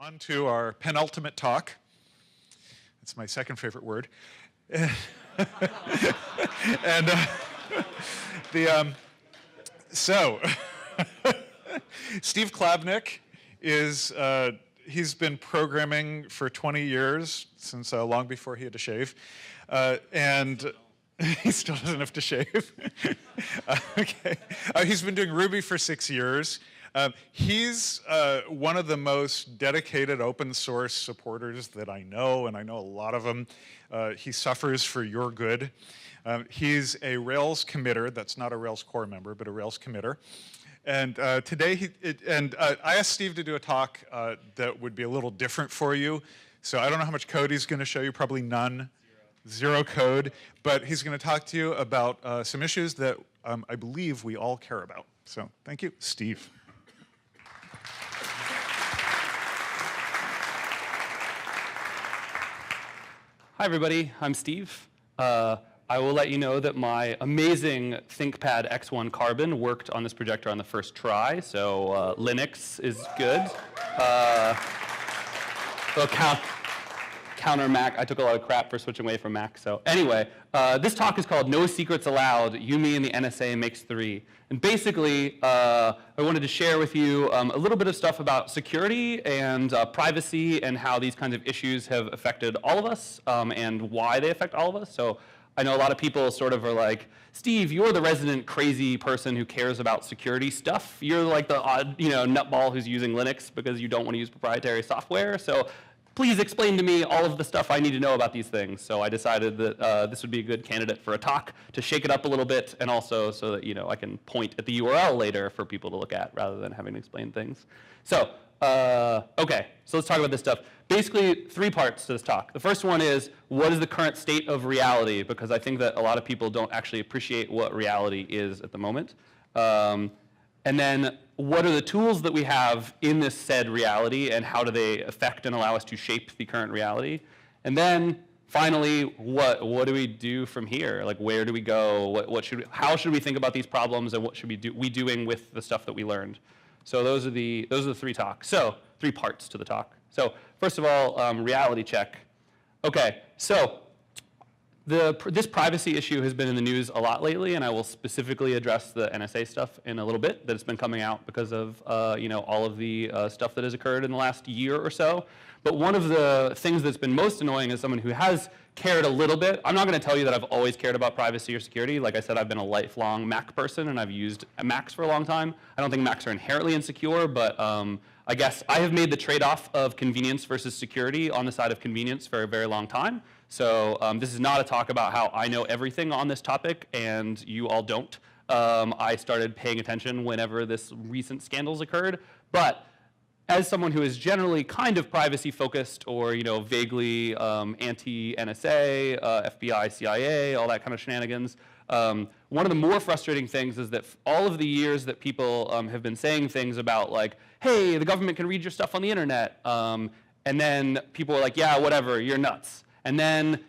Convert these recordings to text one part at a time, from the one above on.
On to our penultimate talk. That's my second favorite word. And Steve Klabnik is, he's been programming for 20 years, since long before he had to shave. And he still doesn't have to shave. Okay. He's been doing Ruby for 6 years. He's one of the most dedicated open source supporters that I know, and I know a lot of them. He suffers for your good. He's a Rails committer. That's not a Rails core member, but a Rails committer. And today, I asked Steve to do a talk that would be a little different for you. So I don't know how much code he's going to show you, probably none. Zero code. But he's going to talk to you about some issues that I believe we all care about. So thank you, Steve. Hi, everybody. I'm Steve. I will let you know that my amazing ThinkPad X1 Carbon worked on this projector on the first try, so Linux is good. Counter Mac. I took a lot of crap for switching away from Mac. So anyway, this talk is called No Secrets Allowed, You, Me, and the NSA Makes 3. And basically, I wanted to share with you a little bit of stuff about security and privacy and how these kinds of issues have affected all of us and why they affect all of us. So I know a lot of people sort of are like, Steve, you're the resident crazy person who cares about security stuff. You're like the odd, nutball who's using Linux because you don't want to use proprietary software. So please explain to me all of the stuff I need to know about these things. So I decided that this would be a good candidate for a talk to shake it up a little bit, and also so that I can point at the URL later for people to look at rather than having to explain things. So okay, so let's talk about this stuff. Basically, 3 parts to this talk. The first one is, what is the current state of reality? Because I think that a lot of people don't actually appreciate what reality is at the moment. And then, what are the tools that we have in this said reality, and how do they affect and allow us to shape the current reality? And then, finally, what do we do from here? Like, where do we go? How should we think about these problems, and what should we doing with the stuff that we learned? So those are the 3 talks. So 3 parts to the talk. So first of all, reality check. Okay, so this privacy issue has been in the news a lot lately, and I will specifically address the NSA stuff in a little bit. That it's been coming out because of all of the stuff that has occurred in the last year or so. But one of the things that's been most annoying as someone who has cared a little bit. I'm not going to tell you that I've always cared about privacy or security. Like I said, I've been a lifelong Mac person, and I've used Macs for a long time. I don't think Macs are inherently insecure, but I guess I have made the trade-off of convenience versus security on the side of convenience for a very long time. So this is not a talk about how I know everything on this topic and you all don't. I started paying attention whenever this recent scandals occurred. But as someone who is generally kind of privacy focused or vaguely anti-NSA, FBI, CIA, all that kind of shenanigans, one of the more frustrating things is that all of the years that people have been saying things about like, hey, the government can read your stuff on the internet, and then people are like, yeah, whatever, you're nuts. And then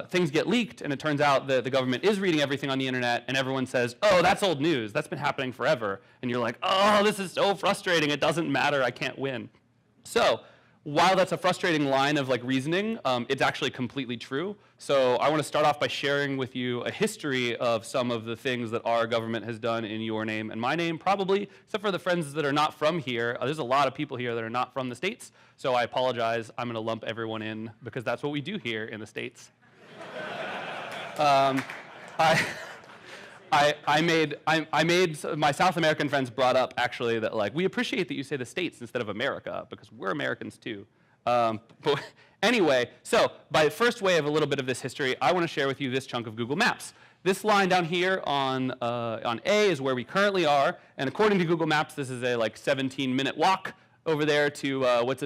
things get leaked, and it turns out that the government is reading everything on the internet, and everyone says, oh, that's old news. That's been happening forever. And you're like, oh, this is so frustrating. It doesn't matter. I can't win. So while that's a frustrating line of reasoning, it's actually completely true. So I want to start off by sharing with you a history of some of the things that our government has done in your name and my name, probably, except for the friends that are not from here. There's a lot of people here that are not from the States, so I apologize. I'm going to lump everyone in because that's what we do here in the States. My South American friends brought up actually that we appreciate that you say the States instead of America because we're Americans too. But anyway, so by first way of a little bit of this history, I want to share with you this chunk of Google Maps. This line down here on A is where we currently are, and according to Google Maps, this is a 17-minute walk over there to what's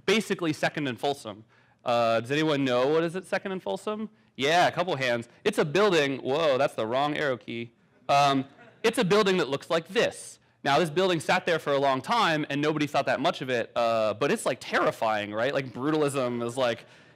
basically 2nd and Folsom. Does anyone know what is it, 2nd and Folsom? Yeah, a couple hands. It's a building. Whoa, that's the wrong arrow key. It's a building that looks like this. Now, this building sat there for a long time, and nobody thought that much of it. But it's terrifying, right? Brutalism is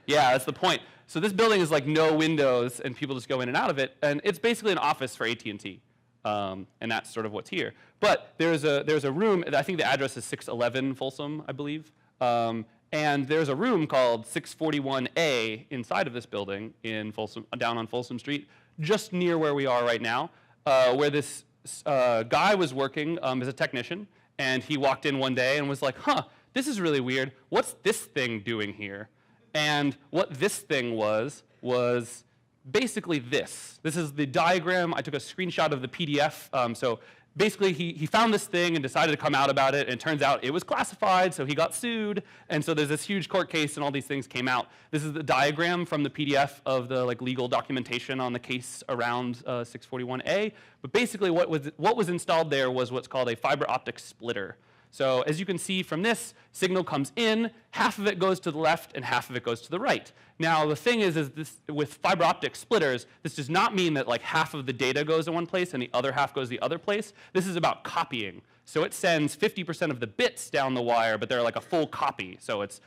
yeah, that's the point. So this building is no windows, and people just go in and out of it. And it's basically an office for AT&T. And that's sort of what's here. But there's a room. I think the address is 611 Folsom, I believe. And there's a room called 641A inside of this building in Folsom, down on Folsom Street, just near where we are right now, where this guy was working as a technician, and he walked in one day and was like, huh, this is really weird. What's this thing doing here? And what this thing was basically this. This is the diagram. I took a screenshot of the PDF. So basically, he found this thing and decided to come out about it, and it turns out it was classified, so he got sued. And so there's this huge court case, and all these things came out. This is the diagram from the PDF of the legal documentation on the case around 641A. But basically, what was installed there was what's called a fiber optic splitter. So as you can see from this, signal comes in, half of it goes to the left, and half of it goes to the right. Now, the thing is this, with fiber optic splitters, this does not mean that half of the data goes in one place and the other half goes the other place. This is about copying. So it sends 50% of the bits down the wire, but they're like a full copy. So it's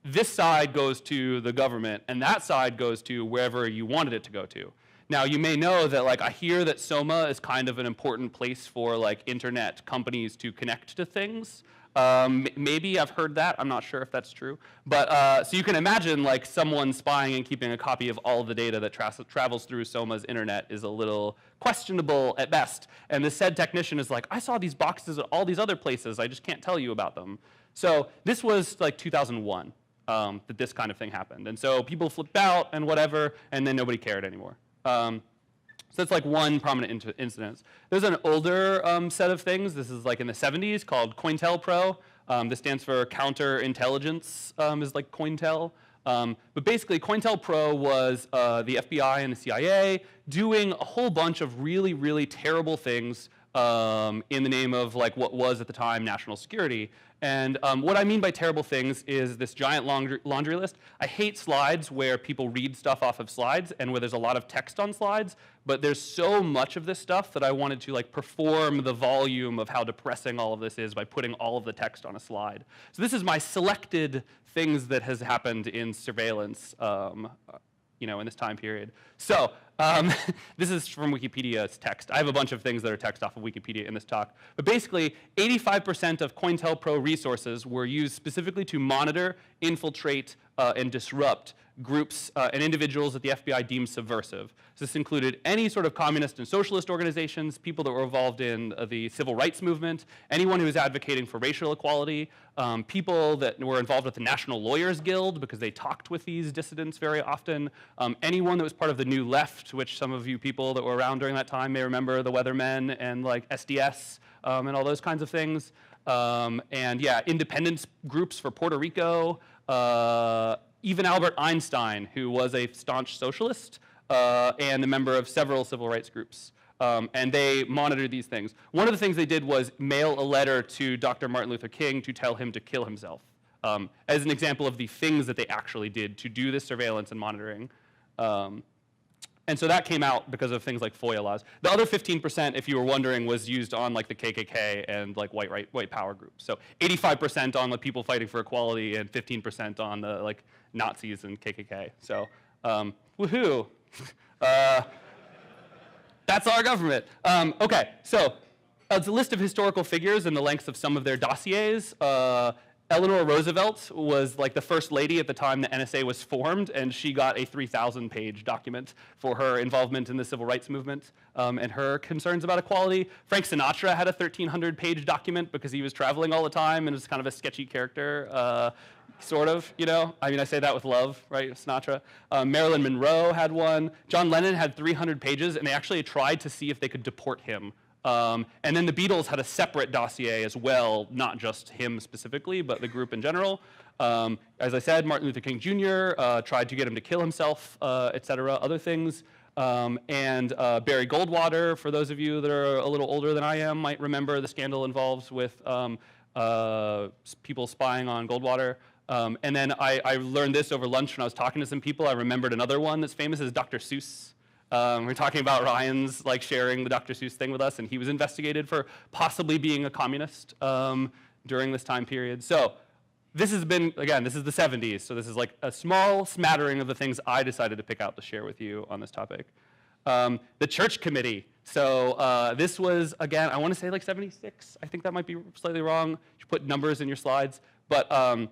this side goes to the government, and that side goes to wherever you wanted it to go to. Now, you may know that I hear that SOMA is kind of an important place for internet companies to connect to things. Maybe I've heard that. I'm not sure if that's true. But so you can imagine someone spying and keeping a copy of all of the data that travels through SOMA's internet is a little questionable at best. And the said technician is like, I saw these boxes at all these other places. I just can't tell you about them. So this was 2001 that this kind of thing happened. And so people flipped out and whatever, and then nobody cared anymore. So that's one prominent incident. There's an older set of things. This is in the 70s called COINTELPRO. This stands for counterintelligence, is COINTEL. But basically, COINTELPRO was the FBI and the CIA doing a whole bunch of really, really terrible things in the name of what was at the time national security. And what I mean by terrible things is this giant laundry list. I hate slides where people read stuff off of slides and where there's a lot of text on slides, but there's so much of this stuff that I wanted to perform the volume of how depressing all of this is by putting all of the text on a slide. So this is my selected things that has happened in surveillance in this time period. So this is from Wikipedia's text. I have a bunch of things that are text off of Wikipedia in this talk. But basically, 85% of COINTELPRO resources were used specifically to monitor, infiltrate, and disrupt groups and individuals that the FBI deemed subversive. So this included any sort of communist and socialist organizations, people that were involved in the civil rights movement, anyone who was advocating for racial equality, people that were involved with the National Lawyers Guild because they talked with these dissidents very often, anyone that was part of the New Left, which some of you people that were around during that time may remember, the Weathermen and SDS and all those kinds of things. And yeah, independence groups for Puerto Rico, even Albert Einstein, who was a staunch socialist and a member of several civil rights groups. And they monitored these things. One of the things they did was mail a letter to Dr. Martin Luther King to tell him to kill himself, as an example of the things that they actually did to do this surveillance and monitoring. And so that came out because of things like FOIA laws. The other 15%, if you were wondering, was used on the KKK and white power groups. So 85% on the people fighting for equality and 15% on the Nazis and KKK. So woohoo. That's our government. Okay, so it's a list of historical figures and the lengths of some of their dossiers. Eleanor Roosevelt was the first lady at the time the NSA was formed, and she got a 3,000-page document for her involvement in the civil rights movement and her concerns about equality. Frank Sinatra had a 1,300-page document because he was traveling all the time and was kind of a sketchy character, sort of, I mean, I say that with love, right, Sinatra. Marilyn Monroe had one. John Lennon had 300 pages, and they actually tried to see if they could deport him. And then the Beatles had a separate dossier as well, not just him specifically, but the group in general. As I said, Martin Luther King Jr. Tried to get him to kill himself, et cetera, other things. And Barry Goldwater, for those of you that are a little older than I am, might remember the scandal involved with people spying on Goldwater. And then I learned this over lunch when I was talking to some people. I remembered another one that's famous is Dr. Seuss. We're talking about Ryan's sharing the Dr. Seuss thing with us, and he was investigated for possibly being a communist during this time period. So this has been, again, this is the 70s, so this is a small smattering of the things I decided to pick out to share with you on this topic. The Church Committee. So this was, again, I want to say 76. I think that might be slightly wrong. You put numbers in your slides. But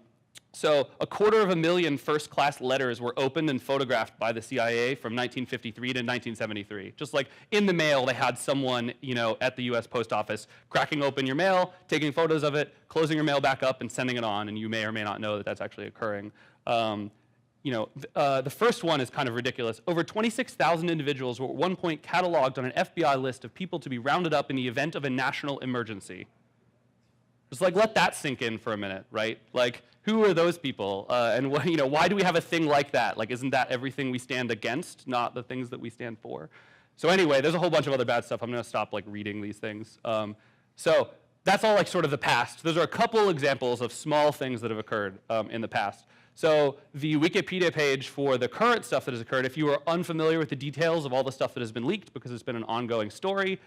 so 250,000 first-class letters were opened and photographed by the CIA from 1953 to 1973. Just like in the mail, they had someone, at the U.S. Post Office cracking open your mail, taking photos of it, closing your mail back up, and sending it on. And you may or may not know that that's actually occurring. The first one is kind of ridiculous. Over 26,000 individuals were at one point cataloged on an FBI list of people to be rounded up in the event of a national emergency. Just like let that sink in for a minute, right? Like, who are those people? And why do we have a thing like that? Like, isn't that everything we stand against, not the things that we stand for? So anyway, there's a whole bunch of other bad stuff. I'm going to stop reading these things. So that's all sort of the past. Those are a couple examples of small things that have occurred in the past. So the Wikipedia page for the current stuff that has occurred, if you are unfamiliar with the details of all the stuff that has been leaked because it's been an ongoing story,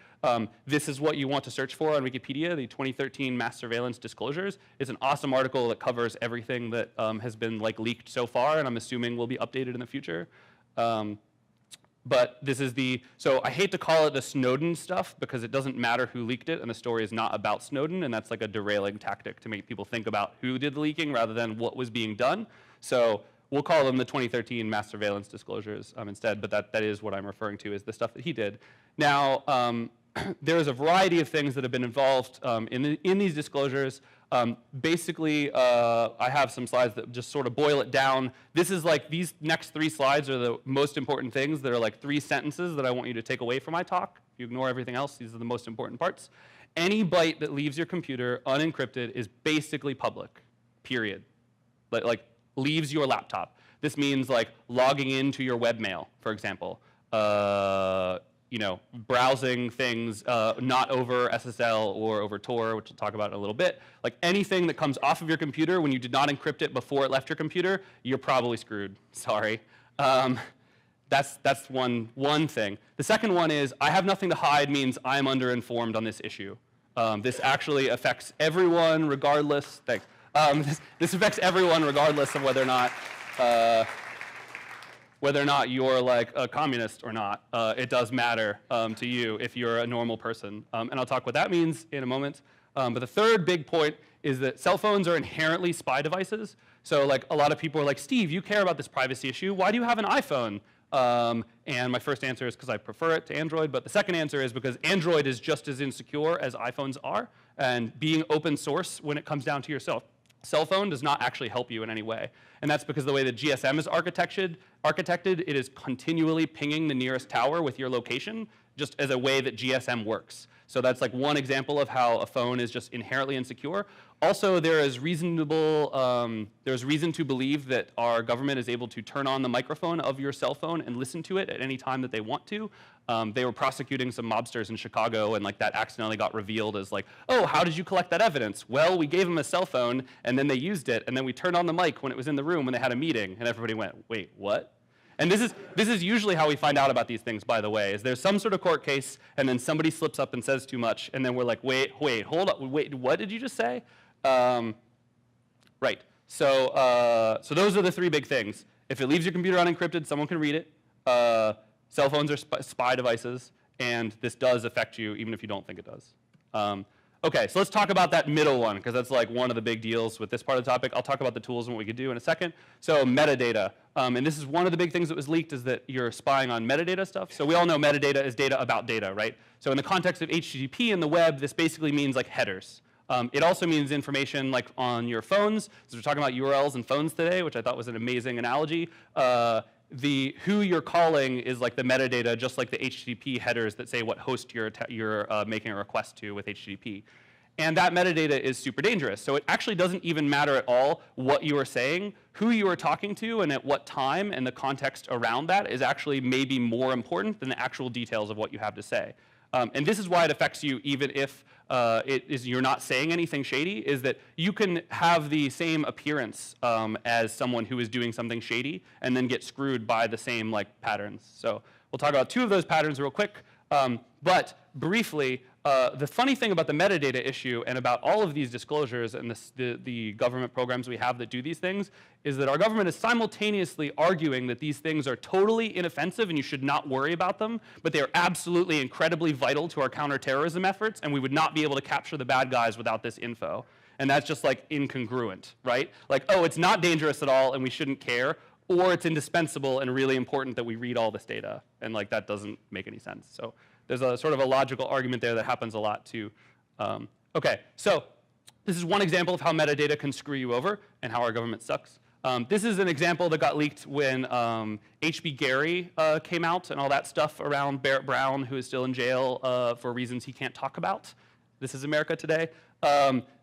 this is what you want to search for on Wikipedia, the 2013 mass surveillance disclosures. It's an awesome article that covers everything that has been leaked so far, and I'm assuming will be updated in the future. But this is so I hate to call it the Snowden stuff because it doesn't matter who leaked it, and the story is not about Snowden, and that's a derailing tactic to make people think about who did the leaking rather than what was being done. So we'll call them the 2013 mass surveillance disclosures instead, but that is what I'm referring to as the stuff that he did. Now, there's a variety of things that have been involved in these disclosures. Basically, I have some slides that just sort of boil it down. This is these next 3 slides are the most important things. There are 3 sentences that I want you to take away from my talk. If you ignore everything else, these are the most important parts. Any byte that leaves your computer unencrypted is basically public, period. Leaves your laptop. This means logging into your webmail, for example. Browsing things not over SSL or over Tor, which we'll talk about in a little bit. Anything that comes off of your computer when you did not encrypt it before it left your computer, you're probably screwed. Sorry. That's one thing. The second one is I have nothing to hide means I'm underinformed on this issue. This actually affects everyone regardless. Thanks. This affects everyone regardless of whether or not you're a communist or not. It does matter to you if you're a normal person. And I'll talk what that means in a moment. But the third big point is that cell phones are inherently spy devices. So a lot of people are like, Steve, you care about this privacy issue. Why do you have an iPhone? And my first answer is because I prefer it to Android. But the second answer is because Android is just as insecure as iPhones are. And being open source when it comes down to your cell phone does not actually help you in any way. And that's because the way that GSM is architected, it is continually pinging the nearest tower with your location, just as a way that GSM works. So that's one example of how a phone is just inherently insecure. Also, there's reason to believe that our government is able to turn on the microphone of your cell phone and listen to it at any time that they want to. They were prosecuting some mobsters in Chicago, and that accidentally got revealed as oh, how did you collect that evidence? Well, we gave them a cell phone, and then they used it, and then we turned on the mic when it was in the room when they had a meeting, and everybody went, wait, what? And this is usually how we find out about these things, by the way, is there's some sort of court case, and then somebody slips up and says too much, and then we're like, wait, hold up, wait, what did you just say? Right. So those are the 3 big things. If it leaves your computer unencrypted, someone can read it. Cell phones are spy devices, and this does affect you even if you don't think it does. Okay, so let's talk about that middle one, because that's one of the big deals with this part of the topic. I'll talk about the tools and what we could do in a second. So metadata. And this is one of the big things that was leaked, is that you're spying on metadata stuff. So we all know metadata is data about data, right? So in the context of HTTP and the web, this basically means headers. It also means information on your phones. So we're talking about URLs and phones today, which I thought was an amazing analogy. Who you're calling is the metadata, just like the HTTP headers that say what host you're making a request to with HTTP. And that metadata is super dangerous. So it actually doesn't even matter at all what you are saying. Who you are talking to and at what time and the context around that is actually maybe more important than the actual details of what you have to say. And this is why it affects you even if you're not saying anything shady, is that you can have the same appearance as someone who is doing something shady and then get screwed by the same patterns. So we'll talk about 2 of those patterns real quick. But briefly, the funny thing about the metadata issue and about all of these disclosures and the government programs we have that do these things is that our government is simultaneously arguing that these things are totally inoffensive and you should not worry about them, but they are absolutely incredibly vital to our counterterrorism efforts, and we would not be able to capture the bad guys without this info. and that's just like incongruent, right? Like, oh, it's not dangerous at all and we shouldn't care, or it's indispensable and really important that we read all this data, and like that doesn't make any sense. So there's a sort of a logical argument there that happens a lot too. Okay, so this is one example of how metadata can screw you over and how our government sucks. This is an example that got leaked when HB Gary came out and all that stuff around Barrett Brown, who is still in jail for reasons he can't talk about. This is America Today.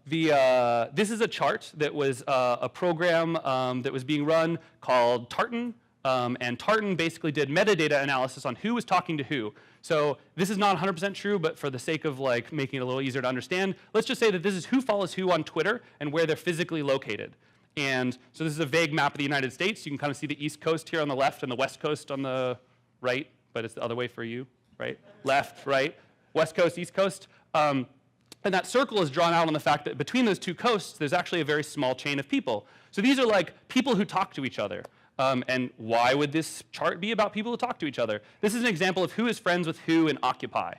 This is a chart that was a program that was being run called Tartan. And Tartan basically did metadata analysis on who was talking to who. So this is not 100% true, but for the sake of like making it a little easier to understand, let's just say that this is who follows who on Twitter and where they're physically located. And so this is a vague map of the United States. You can kind of see the East Coast here on the left and the West Coast on the right, but it's the other way for you, right? Left, right, West Coast, East Coast. And that circle is drawn out on the fact that between those two coasts, there's actually a very small chain of people. So these are like people who talk to each other. And why would this chart be about people who talk to each other? This is an example of who is friends with who in Occupy.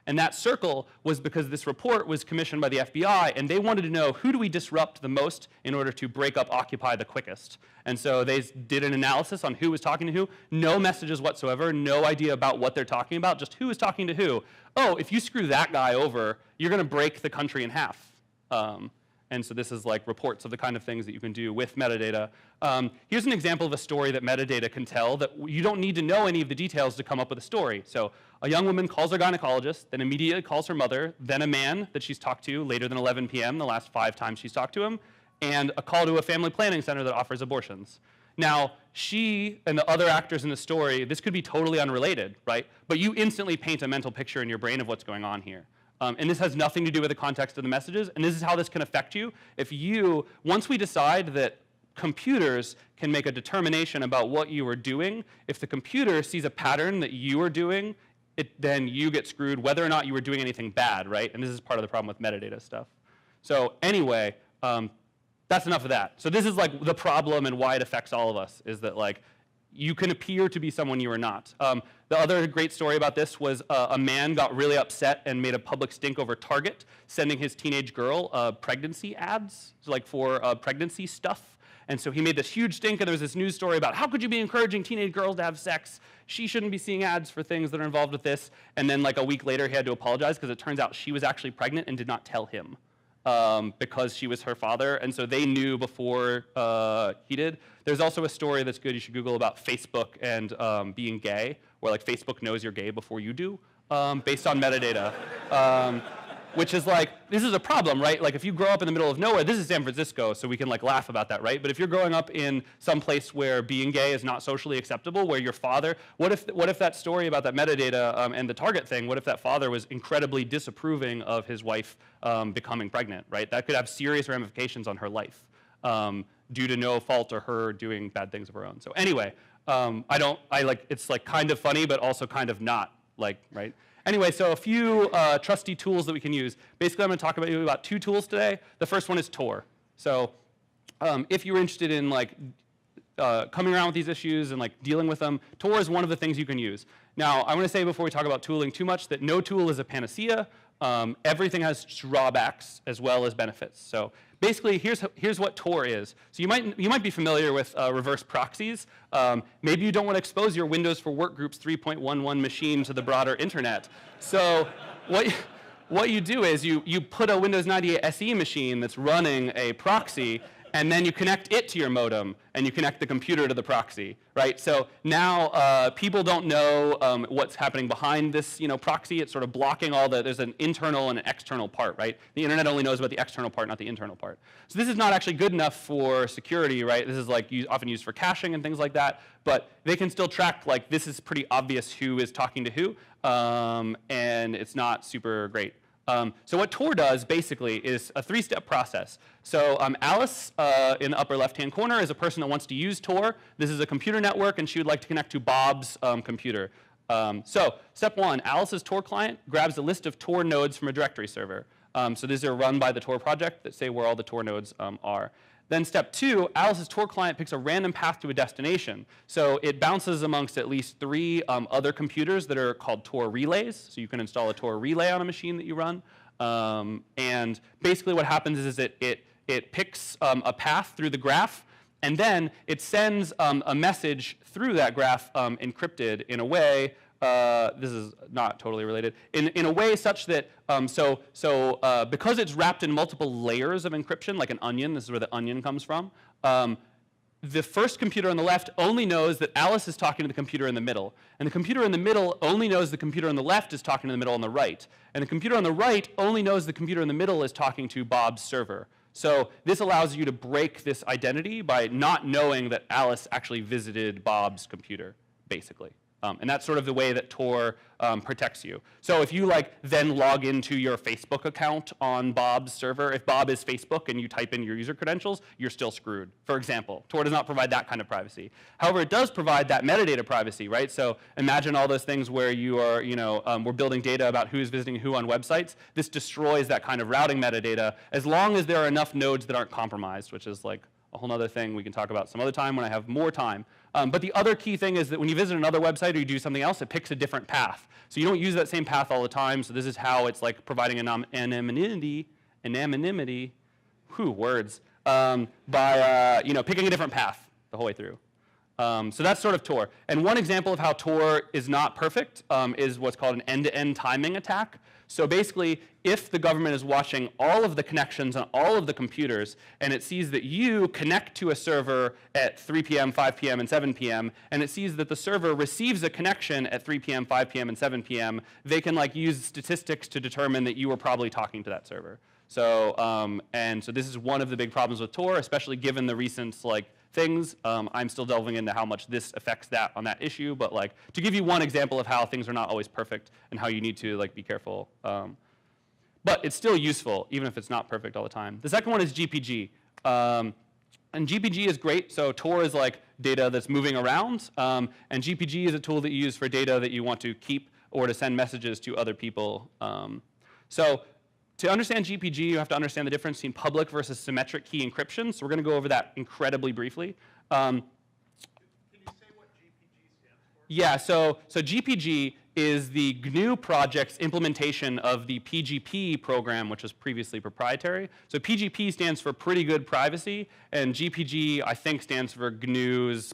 And that circle was because this report was commissioned by the FBI, and they wanted to know who do we disrupt the most in order to break up Occupy the quickest. And so they did an analysis on who was talking to who, no messages whatsoever, no idea about what they're talking about, just who is talking to who. Oh, if you screw that guy over, you're going to break the country in half. And so this is like reports of the kind of things that you can do with metadata. Here's an example of a story that metadata can tell that you don't need to know any of the details to come up with a story. So a young woman calls her gynecologist, then immediately calls her mother, then a man that she's talked to later than 11 p.m., the last 5 times she's talked to him, and a call to a family planning center that offers abortions. Now, she and the other actors in the story, this could be totally unrelated, right? But you instantly paint a mental picture in your brain of what's going on here. And this has nothing to do with the context of the messages, and this is how this can affect you. If you, once we decide that computers can make a determination about what you are doing, if the computer sees a pattern that you are doing, then you get screwed whether or not you were doing anything bad, right? And this is part of the problem with metadata stuff. So anyway, that's enough of that. So this is like the problem and why it affects all of us, is that like, you can appear to be someone you are not. The other great story about this was a man got really upset and made a public stink over Target, sending his teenage girl pregnancy ads, like for pregnancy stuff. And so he made this huge stink, and there was this news story about how could you be encouraging teenage girls to have sex? She shouldn't be seeing ads for things that are involved with this. And then like a week later, he had to apologize because it turns out she was actually pregnant and did not tell him. Because she was her father, and so they knew before he did. There's also a story that's good you should Google about Facebook and being gay, where like Facebook knows you're gay before you do, based on metadata. Which is like, this is a problem, right? Like if you grow up in the middle of nowhere, this is San Francisco, so we can like laugh about that, right? But if you're growing up in some place where being gay is not socially acceptable, where your father, what if that story about that metadata and the Target thing, what if that father was incredibly disapproving of his wife becoming pregnant, right? That could have serious ramifications on her life due to no fault or her doing bad things of her own. So anyway, it's like kind of funny, but also kind of not, like, right? Anyway, so a few trusty tools that we can use. Basically, I'm going to talk about 2 tools today. The first one is Tor. So if you're interested in like coming around with these issues and like dealing with them, Tor is one of the things you can use. Now, I want to say before we talk about tooling too much that no tool is a panacea. Everything has drawbacks as well as benefits. So basically, here's what Tor is. So you might be familiar with reverse proxies. Maybe you don't want to expose your Windows for Workgroups 3.11 machine to the broader internet. So what you do is you put a Windows 98 SE machine that's running a proxy, and then you connect it to your modem, and you connect the computer to the proxy, right? So now people don't know what's happening behind this, proxy. It's sort of blocking there's an internal and an external part, right? The internet only knows about the external part, not the internal part. So this is not actually good enough for security, right? This is like often used for caching and things like that, but they can still track, like, this is pretty obvious who is talking to who, and it's not super great. So what Tor does, basically, is a 3-step process. So Alice, in the upper left-hand corner, is a person that wants to use Tor. This is a computer network, and she would like to connect to Bob's computer. So step 1, Alice's Tor client grabs a list of Tor nodes from a directory server. So these are run by the Tor project that say where all the Tor nodes are. Then step 2, Alice's Tor client picks a random path to a destination. So it bounces amongst at least 3 other computers that are called Tor relays. So you can install a Tor relay on a machine that you run. And basically what happens is it picks a path through the graph, and then it sends a message through that graph encrypted in a way, this is not totally related, in a way such that, because it's wrapped in multiple layers of encryption, like an onion, this is where the onion comes from, the first computer on the left only knows that Alice is talking to the computer in the middle. And the computer in the middle only knows the computer on the left is talking to the middle on the right. And the computer on the right only knows the computer in the middle is talking to Bob's server. So this allows you to break this identity by not knowing that Alice actually visited Bob's computer, basically. And that's sort of the way that Tor protects you. So if you then log into your Facebook account on Bob's server, if Bob is Facebook and you type in your user credentials, you're still screwed, for example. Tor does not provide that kind of privacy. However, it does provide that metadata privacy, right? So imagine all those things where you are, we're building data about who's visiting who on websites. This destroys that kind of routing metadata as long as there are enough nodes that aren't compromised, which is like a whole other thing we can talk about some other time when I have more time. But the other key thing is that when you visit another website or you do something else, it picks a different path. So you don't use that same path all the time. So this is how it's like providing anonymity, words, by picking a different path the whole way through. So that's sort of Tor. And one example of how Tor is not perfect is what's called an end-to-end timing attack. So basically, if the government is watching all of the connections on all of the computers, and it sees that you connect to a server at 3 p.m., 5 p.m., and 7 p.m., and it sees that the server receives a connection at 3 p.m., 5 p.m., and 7 p.m., they can use statistics to determine that you were probably talking to that server. So, so this is one of the big problems with Tor, especially given the recent things. I'm still delving into how much this affects that on that issue, but to give you one example of how things are not always perfect and how you need to be careful. But it's still useful, even if it's not perfect all the time. The second one is GPG. And GPG is great. So Tor is data that's moving around, and GPG is a tool that you use for data that you want to keep or to send messages to other people. So to understand GPG, you have to understand the difference between public versus symmetric key encryption. So we're going to go over that incredibly briefly. Can you say what GPG stands for? Yeah, so GPG is the GNU project's implementation of the PGP program, which was previously proprietary. So PGP stands for Pretty Good Privacy, and GPG, I think, stands for GNU's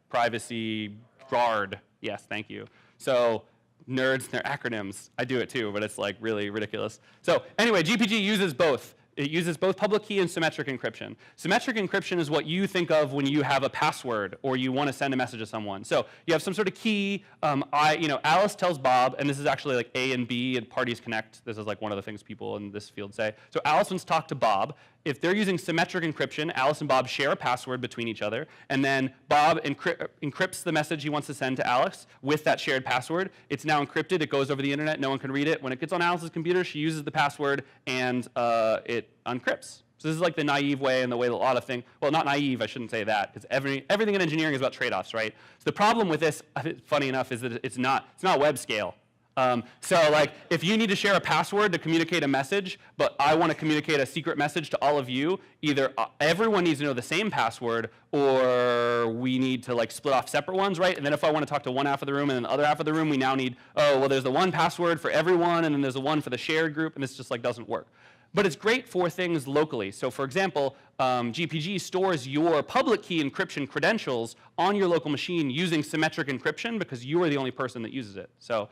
Privacy Guard. Yes, thank you. So nerds and their acronyms. I do it too, but it's really ridiculous. So anyway, GPG uses both. It uses both public key and symmetric encryption. Symmetric encryption is what you think of when you have a password or you want to send a message to someone. So you have some sort of key. Alice tells Bob, and this is actually A and B and parties connect. This is one of the things people in this field say. So Alice wants to talk to Bob. If they're using symmetric encryption, Alice and Bob share a password between each other, and then Bob encrypts the message he wants to send to Alice with that shared password. It's now encrypted. It goes over the internet. No one can read it. When it gets on Alice's computer, she uses the password, and it encrypts. So this is the naive way and the way that a lot of things, well, not naive, I shouldn't say that, because everything in engineering is about trade-offs, right? So the problem with this, funny enough, is that it's not web scale. If you need to share a password to communicate a message, but I want to communicate a secret message to all of you, either everyone needs to know the same password, or we need to split off separate ones, right? And then if I want to talk to one half of the room and then the other half of the room, we now need, there's the one password for everyone, and then there's the one for the shared group, and this just doesn't work. But it's great for things locally. So for example, GPG stores your public key encryption credentials on your local machine using symmetric encryption because you are the only person that uses it. So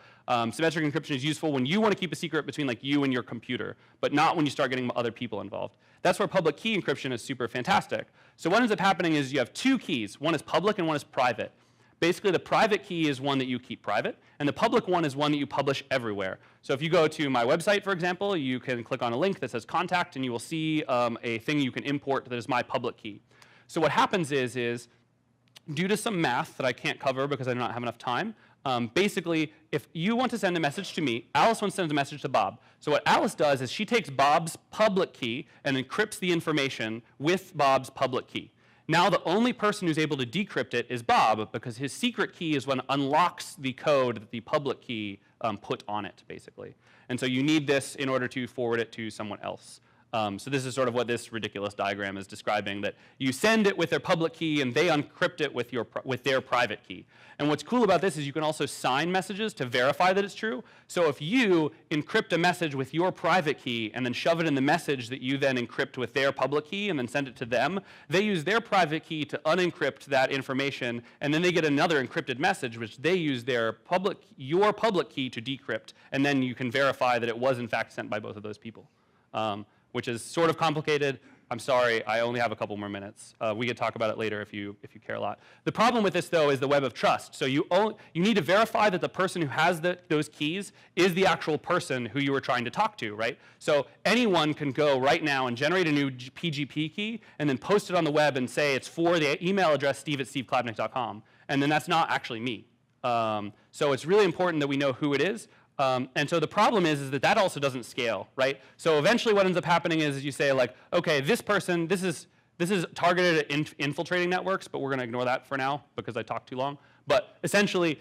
symmetric encryption is useful when you want to keep a secret between you and your computer, but not when you start getting other people involved. That's where public key encryption is super fantastic. So what ends up happening is you have 2 keys. One is public and one is private. Basically, the private key is one that you keep private, and the public one is one that you publish everywhere. So if you go to my website, for example, you can click on a link that says contact, and you will see a thing you can import that is my public key. So what happens is due to some math that I can't cover because I do not have enough time, basically, if you want to send a message to me, Alice wants to send a message to Bob. So what Alice does is she takes Bob's public key and encrypts the information with Bob's public key. Now the only person who's able to decrypt it is Bob, because his secret key is what unlocks the code that the public key put on it, basically. And so you need this in order to forward it to someone else. So this is sort of what this ridiculous diagram is describing, that you send it with their public key and they encrypt it with their private key. And what's cool about this is you can also sign messages to verify that it's true. So if you encrypt a message with your private key and then shove it in the message that you then encrypt with their public key and then send it to them, they use their private key to unencrypt that information, and then they get another encrypted message which they use your public key to decrypt, and then you can verify that it was in fact sent by both of those people. Which is sort of complicated. I'm sorry, I only have a couple more minutes. We could talk about it later if you care a lot. The problem with this, though, is the web of trust. So you need to verify that the person who has those keys is the actual person who you were trying to talk to, right? So anyone can go right now and generate a new PGP key and then post it on the web and say it's for the email address steve@steveklabnik.com, and then that's not actually me. So it's really important that we know who it is. And so the problem is that also doesn't scale, right? So eventually what ends up happening is you say, like, okay, this person, this is targeted at infiltrating networks, but we're going to ignore that for now because I talked too long. But essentially,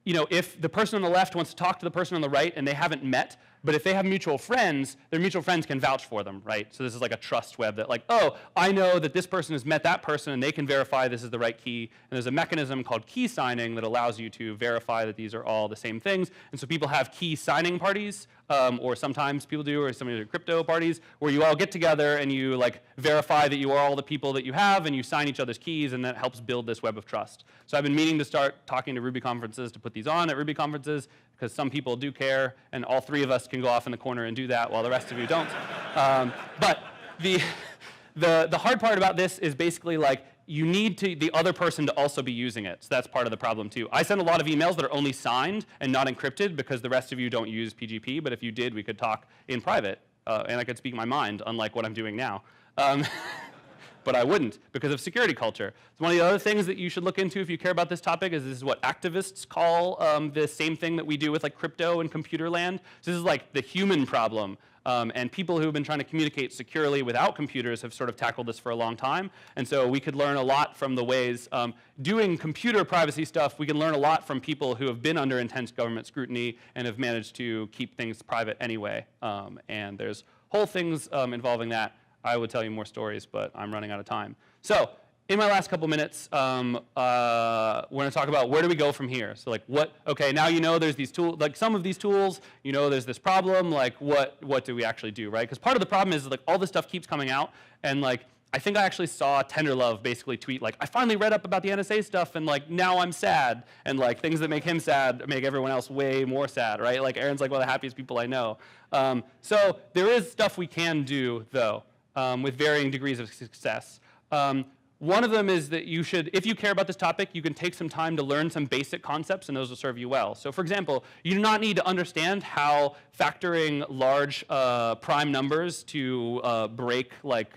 you know, if the person on the left wants to talk to the person on the right and they haven't met, but if they have mutual friends, their mutual friends can vouch for them, right? So this is like a trust web that, like, oh, I know that this person has met that person and they can verify this is the right key. And there's a mechanism called key signing that allows you to verify that these are all the same things. And so people have key signing parties, or sometimes people do, or some of the crypto parties, where you all get together and you like verify that you are all the people that you have and you sign each other's keys, and that helps build this web of trust. So I've been meaning to start talking to Ruby conferences to put these on at Ruby conferences, because some people do care, and all three of us can go off in the corner and do that while the rest of you don't. But the hard part about this is basically like you need the other person to also be using it. So that's part of the problem too. I send a lot of emails that are only signed and not encrypted because the rest of you don't use PGP, but if you did, we could talk in private, and I could speak my mind, unlike what I'm doing now. But I wouldn't because of security culture. So one of the other things that you should look into if you care about this topic is this is what activists call the same thing that we do with like crypto and computer land. So this is like the human problem. And people who have been trying to communicate securely without computers have sort of tackled this for a long time. And so we could learn a lot from the ways doing computer privacy stuff. We can learn a lot from people who have been under intense government scrutiny and have managed to keep things private anyway. And there's whole things involving that. I would tell you more stories, but I'm running out of time. So in my last couple minutes, we're going to talk about where do we go from here. So like okay, now you know there's these tools, like some of these tools, you know there's this problem, like what do we actually do, right? Because part of the problem is like all this stuff keeps coming out, and like I think I actually saw Tenderlove basically tweet like, I finally read up about the NSA stuff and like now I'm sad, and like things that make him sad make everyone else way more sad, right? Like Aaron's like one of the happiest people I know. So there is stuff we can do though, with varying degrees of success. One of them is that you should, if you care about this topic, you can take some time to learn some basic concepts, and those will serve you well. So for example, you do not need to understand how factoring large prime numbers to break like,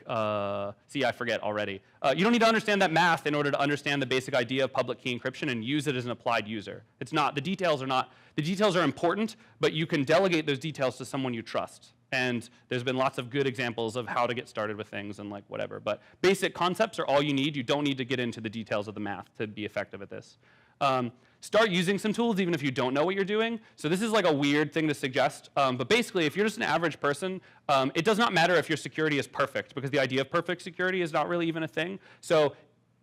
see, I forget already. You don't need to understand that math in order to understand the basic idea of public key encryption and use it as an applied user. It's not, the details are important, but you can delegate those details to someone you trust. And there's been lots of good examples of how to get started with things and like whatever. But basic concepts are all you need. You don't need to get into the details of the math to be effective at this. Start using some tools even if you don't know what you're doing. So this is like a weird thing to suggest. But basically, if you're just an average person, it does not matter if your security is perfect, because the idea of perfect security is not really even a thing. So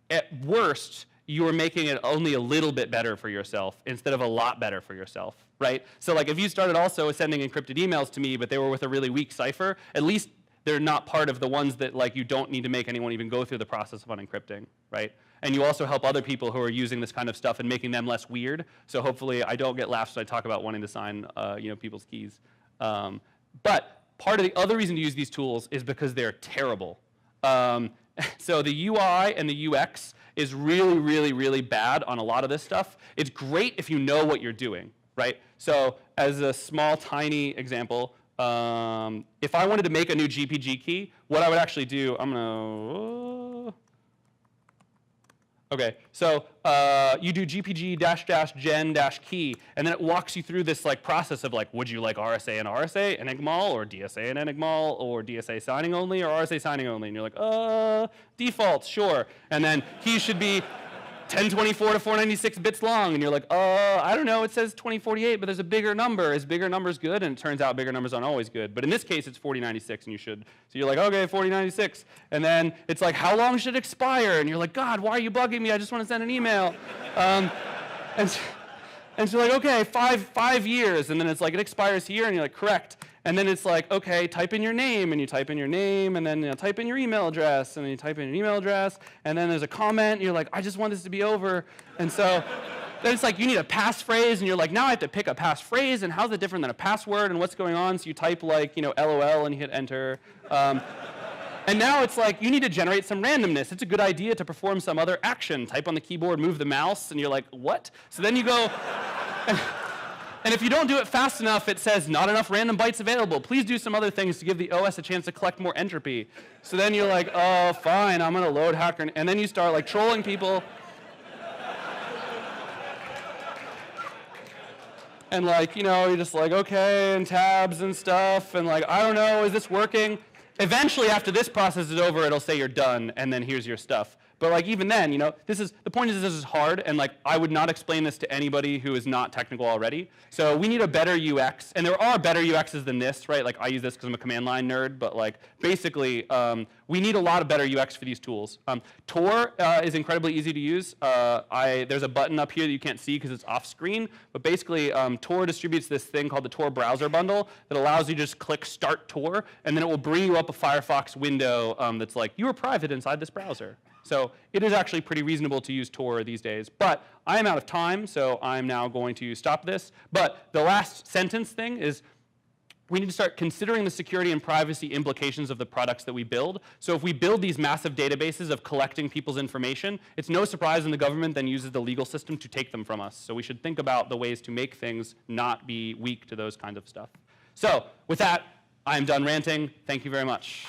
at worst, you are making it only a little bit better for yourself instead of a lot better for yourself, right? So like if you started also sending encrypted emails to me, but they were with a really weak cipher, at least they're not part of the ones that like you don't need to make anyone even go through the process of unencrypting, right? And you also help other people who are using this kind of stuff and making them less weird. So hopefully I don't get laughs when I talk about wanting to sign you know, people's keys. But part of the other reason to use these tools is because they're terrible. So the UI and the UX is really, really, really bad on a lot of this stuff. It's great if you know what you're doing, right? So as a small, tiny example, if I wanted to make a new GPG key, what I would actually do, I'm gonna, okay, so you do GPG-gen-key, and then it walks you through this like process of like, would you like RSA and RSA, enigmal, or DSA and enigmal, or DSA signing only, or RSA signing only? And you're like, defaults, sure. And then keys should be 1024 to 496 bits long, and you're like, I don't know, it says 2048, but there's a bigger number. Is bigger numbers good? And it turns out bigger numbers aren't always good. But in this case, it's 4096, and you should. So you're like, okay, 4096. And then it's like, how long should it expire? And you're like, God, why are you bugging me? I just want to send an email. And so you're like, okay, five years. And then it's like, it expires here, and you're like, correct. And then it's like, okay, type in your name, and you type in your name, and then type in your email address, and then you type in your email address, and then there's a comment, and you're like, I just want this to be over. And so then it's like, you need a passphrase, and you're like, now I have to pick a passphrase, and how's it different than a password, and what's going on? So you type like, LOL, and you hit enter. And now it's like, you need to generate some randomness. It's a good idea to perform some other action. Type on the keyboard, move the mouse, and you're like, what? So then you go, and if you don't do it fast enough, it says, not enough random bytes available. Please do some other things to give the OS a chance to collect more entropy. So then you're like, oh, fine, I'm going to load hacker. And then you start like trolling people. And like, you're just like, okay, and tabs and stuff. And like, I don't know, is this working? Eventually, after this process is over, it'll say you're done, and then here's your stuff. But like even then, the point is this is hard, and like I would not explain this to anybody who is not technical already. So we need a better UX, and there are better UXs than this, right? Like I use this because I'm a command line nerd, but like basically we need a lot of better UX for these tools. Tor is incredibly easy to use. There's a button up here that you can't see because it's off screen, but basically Tor distributes this thing called the Tor browser bundle that allows you to just click Start Tor, and then it will bring you up a Firefox window that's like, you are private inside this browser. So it is actually pretty reasonable to use Tor these days. But I am out of time, so I'm now going to stop this. But the last sentence thing is we need to start considering the security and privacy implications of the products that we build. So if we build these massive databases of collecting people's information, it's no surprise when the government then uses the legal system to take them from us. So we should think about the ways to make things not be weak to those kinds of stuff. So with that, I'm done ranting. Thank you very much.